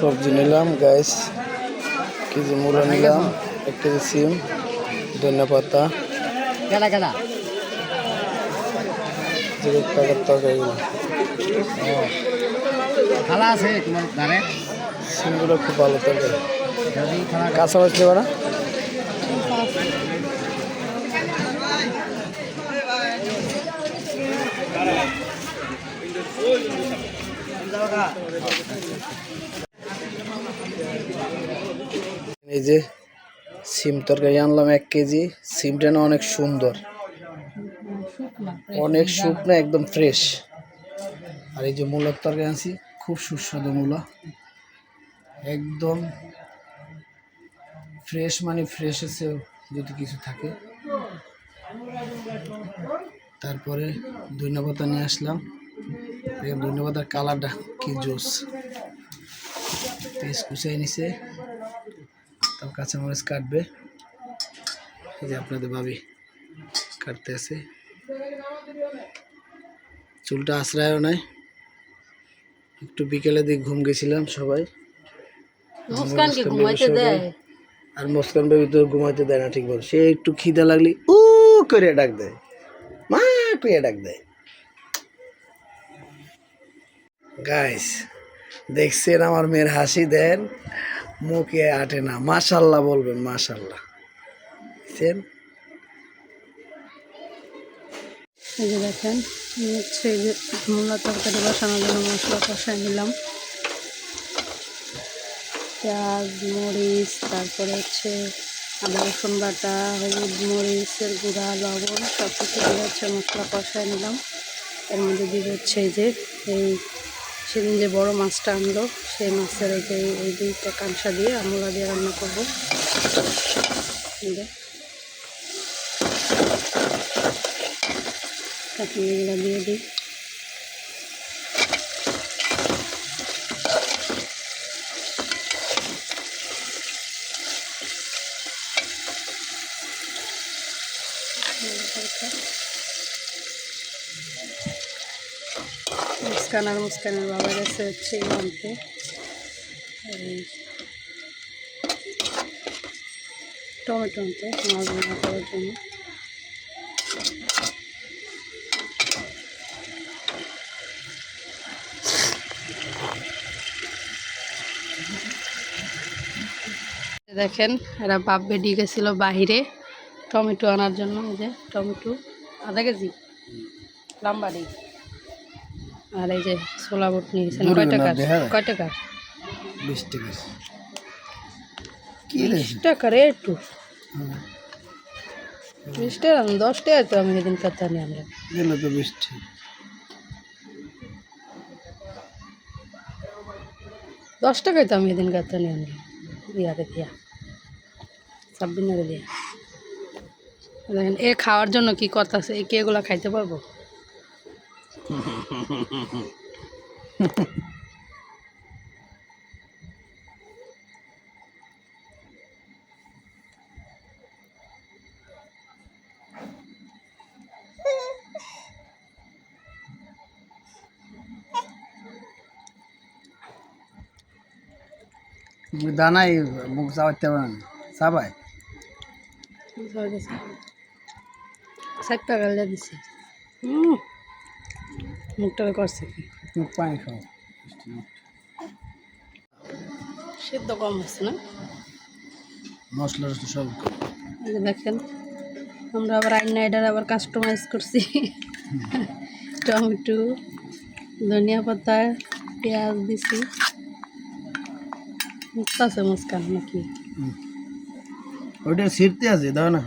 সবজি নিলাম guys, KG মূলা নিলাম, 1 কেজি সিম, ধনিয়া পাতা, তরকারিগুলো সিমগুলো খুব ভালো তরকারি। কাঁচা মাছ নেবে না? এই যে সিম তরকারি আনলাম 1 কেজি। সিমটা না অনেক সুন্দর, অনেক শুকনো, একদম ফ্রেশ। আর এই যে মূলার তরকারি আনছি, খুব সুস্বাদু মূলা, একদম ফ্রেশ, মানে ফ্রেশ আছে যদি কিছু থাকে। তারপরে ধনিয়া পাতা নিয়ে আসলাম, ধনিয়া পাতার কালারটা কি জোস। পেঁয়াজ কুচাই নিছে, তার কাঁচামরিচ কাটবে, এই যে আপনাদের ভাবি কাটতে আছে। চুলটা আশ্রয়ও নাই, একটু বিকেলে দিক ঘুম গেছিলাম সবাই। আর মুস্কান বেবি তো ঘুমাইতে দেয় না ঠিক মতো, সে একটু খিদে লাগলি উ করে ডাক দেয়, মা করে ডাক দেয়। গাইস দেখছেন আমার মেয়ের হাসি, দেন মুখে আটে না, মাশাল্লাহ বলবেন, মাশাল্লাহ। দেখছেন, এই যে দেখেন হচ্ছে যে মূলা তরকারি বসানোর জন্য মশলা কষাই নিলাম, পেঁয়াজ, মরিচ, তারপরে হচ্ছে আদা রসুন বাটা, হলুদ, মরিচের গুঁড়া, লবণ সব কিছু দিয়ে হচ্ছে মশলা কষাই নিলাম। এর মধ্যে দিয়ে হচ্ছে এই যে এই সেদিন যে বড় মাছটা আনলো, সেই মাছের এই দুইটা কাঁচা দিয়ে আমলা দিয়ে রান্না করবো। কাঁচামরিচগুলো দিয়ে দিই। মুস্কানের বাবা গেছে হচ্ছে আনতে টমেটো আনতে মাছ রান্না করার জন্য। দেখেন এরা বাপ বেডি গেছিল বাহিরে টমেটো আনার জন্য। এই যে টমেটো আধা কেজি লাম্বাড়ি, আর এই যে ছোলা বুট নিয়ে গেছেন। কয় টাকার? 20 টাকা। 20 টাকা রে, একটু 20 টাকা 10 টাকা তো আমি এদিন কথা নিয়ে আমরা দিলে তো 20 টাকা। 10 টাকায় তো আমি এদিন কথা নিয়ে আনলাম ইয়ারে দিয়া, সাবদিনারে দিয়া। দেখেন এ খাওয়ার জন্য কি কথা আছে, একে এগুলা খাইতে পারবো? দানাই মুখ চাওয়াতে পারেন চাবাই। 60 টাকা দিছি, মুখটা করছে কি মুখ পানি খাও, সেদ্ধ কম হচ্ছে না, মশলা সব। দেখেন আমরা আবার আইনাইডার আবার কাস্টমাইজ করছি। টমেটো, ধনিয়া পাতা, পেঁয়াজ দিছি। মুখতাছে মুস্কান নাকি? ওইটা ছিঁড়তে আছে, দাও না।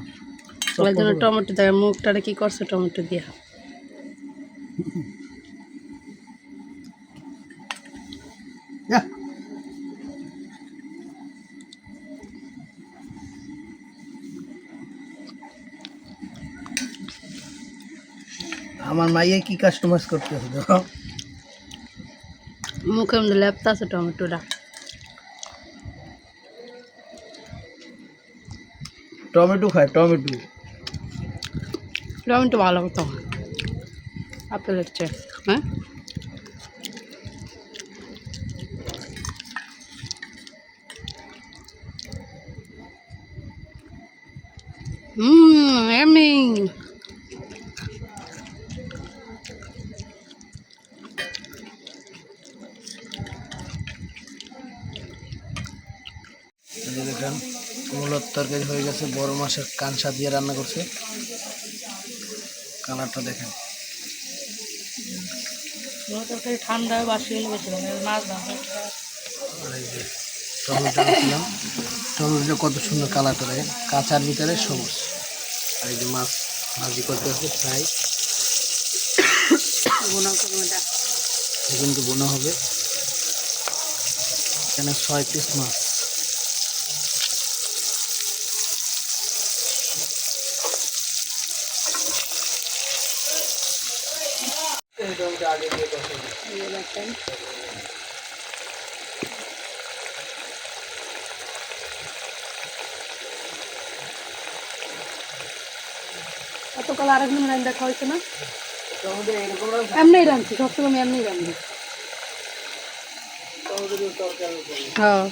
ওই জন্য টমেটো দেয়, মুখটারে কি করছে টমেটো দিয়া। আমার মাইয়া কি কাস্টমাইজ করতেছে দেখো, মুখের মধ্যে লেপতাছে টমেটোটা। টমেটো খায়, টমেটো টমেটো ভালো হতো আপেলের চেয়ে। হ্যাঁ এমনি এই যে দেখেন মূলত তরকারি হয়ে গেছে, বড় মাছের কানসা দিয়ে রান্না করছে। কালারটা দেখেন। তরকারি ঠান্ডা বাসি হলে বেশি ভালো মাছ ভালো। আর এই যে টমেটো দিলাম, টমেটো কত সুন্দর কালারটা দেখেন, কাঁচার ভিতরে সবুজ। আর এই যে মাছ ভাজি করতে হচ্ছে ফ্রাই, কিন্তু বোনা হবে। এখানে 6 পিস মাছ। আগে দিয়ে গতকাল আরেকদিন রান্না দেখা হয়েছে না? এমনি রাঁধছি, সবসময় আমি এমনি রাঁধি। হ্যাঁ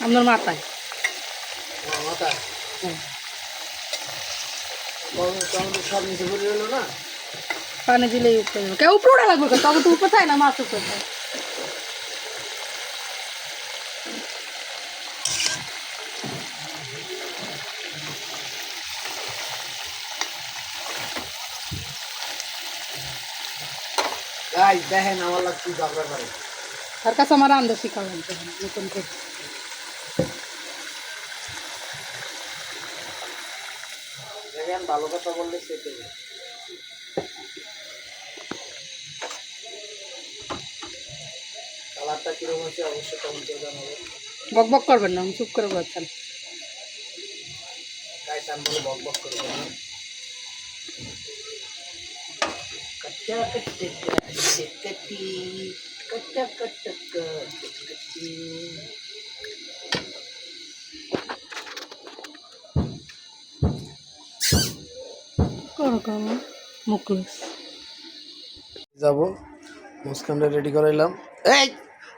আপনার মাথায় সব নিচে পড়ে গেল না। পানি দিলেই উপরে যাবে। কেউ উপরে লাগবে, তবে তো উপরে থাকে না, মাছ উপরে থাকে। গাইস দেখেন আমার লাগছে ঝগড়া করে। তার কাছে আমার রান্না শিখা লাগবে নতুন করে। দেখেন ভালো কথা বললে সেটাই। কালারটা কিরকম হচ্ছে অবশ্যই কমেন্ট করে জানাবেন। বক বক করবেন না, চুপ করে বলছেন। গাইস আমি বলে বক বক করে বলবেন। কচ্চা কচ্চা কচ্চি কচ্চা কচ্চা কচ্চি। করো করো মুখলুস যাবো, মুসকানটা রেডি করাইলাম। এই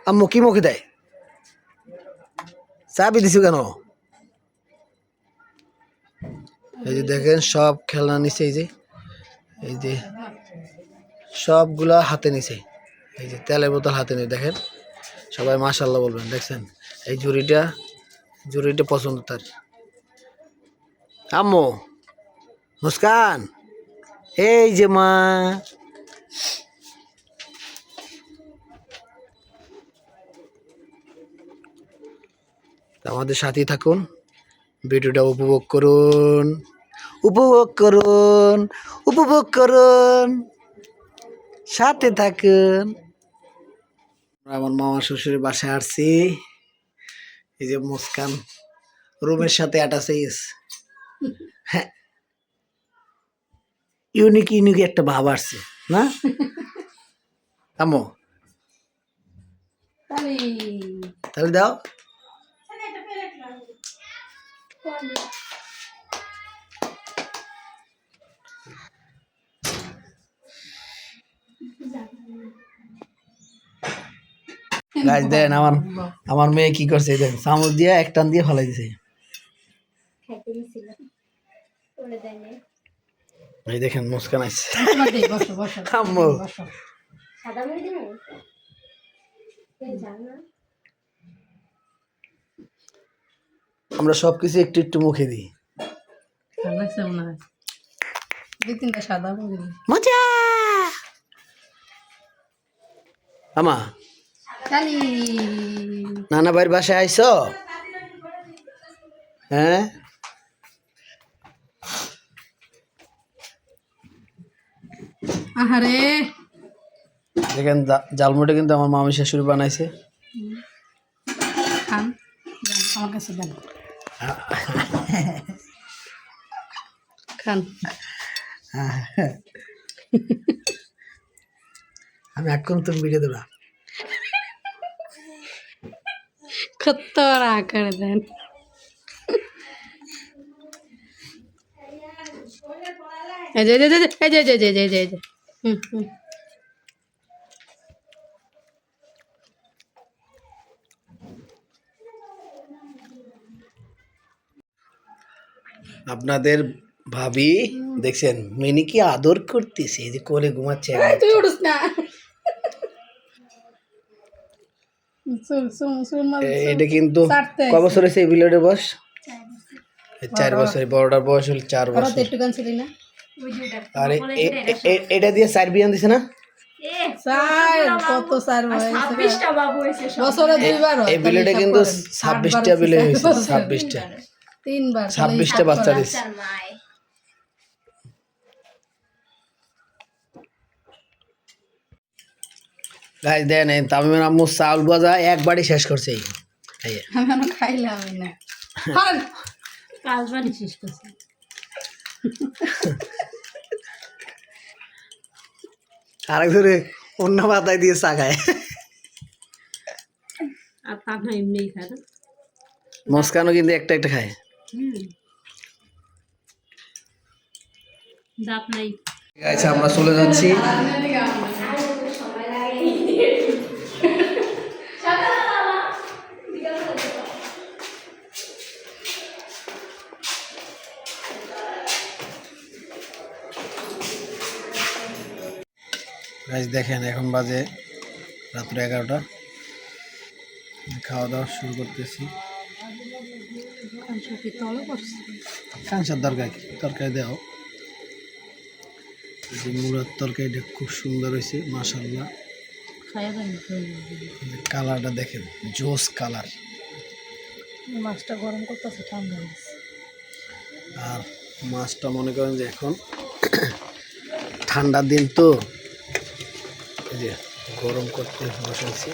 আম্মু কি মুখে দেয়? চাবি দিছো কেন? এই যে দেখেন সব খেলনা নিচে, এই যে সবগুলা হাতে নিছে। এই যে তেলের বোতল হাতে নিয়ে দেখেন, সবাই মাশাআল্লাহ বলবেন। দেখছেন এই জুড়িটা পছন্দ তার। আম্মু মুস্কান এই যে মা। আমাদের সাথেই থাকুন, ভিডিওটা উপভোগ করুন, উপভোগ করুন, উপভোগ করুন, সাথে থাকুন। আমার মামা শ্বশুরের বাসায় আসছি। এই যে মুস্কান রুমের সাথে অ্যাটাচ। হ্যাঁ ইউনিক ইউনিক একটা ভাব আসছে না আম্মু? তাহলে দাও। গাছ দেন আমার মেয়ে কি করছে, দেন চামচ দিয়ে এক টান দিয়ে ফেলাই দিছে। এই দেখেন মুস্কান আসছে। আম্মু আমরা সবকিছু একটু একটু মুখে দিই। মজা আমা নানা ভাইয়ের বাসায় আইছো? হ্যাঁ আহারে দেখেন জালমুটা কিন্তু আমার মামি শাশুড়ি বানাইছে। খান আমার কাছে দেন, খান। আমি এখন তুমি ভিডিও দেবা। কত রাগ করে দেন। এই যে এই যে এই যে এই যে এই যে এই যে আপনাদের ভাবি দেখছেন মিনি কি আদর করতেছে, এই যে কোলে ঘুমাচ্ছে এক তুই বাচ্চা। উঠিস না। এটা কিন্তু ছাড়তে ক বছর হয়েছে এই বিলেটের বয়স? 4 বছর। বড়টার বয়স হল 4 বছর। একটু গান ছিলি না আর এটা দিয়ে 4 বিয়ান দিছে না? কত স্যার বছরে দুইবার হয়, এই বিলেটে কিন্তু 26টা বিলে হয়েছে, 26টা 3বার 26টা বাচ্চা দিছে। গাইস দেন এই তামিমের আম্মু চাউল ভাজা একবারই শেষ করছে। এই আমি খাইলাম না কালবারই শেষ করছি। আরেক ধরে অন্য পাতায় দিয়ে চা খায়। আর তা না এমনি খায় না, মুস্কানও কিন্তু একটা একটা খায়। দাঁত নাই। গাইস আমরা চলে যাচ্ছি। গাইস দেখেন এখন বাজে রাত্র 11টা, খাওয়া দাওয়া শুরু করতেছি। কাঁচার দরকার কি তরকারি দাও, যে মুড়ার তরকারিটা খুব সুন্দর হয়েছে মাশাআল্লাহ। কালারটা দেখেন জোস কালার। মাছটা গরম করতেছে ঠান্ডা মাছ। আর মাছটা মনে করেন যে এখন ঠান্ডার দিন তো এই যে গরম করতে বসাইছি।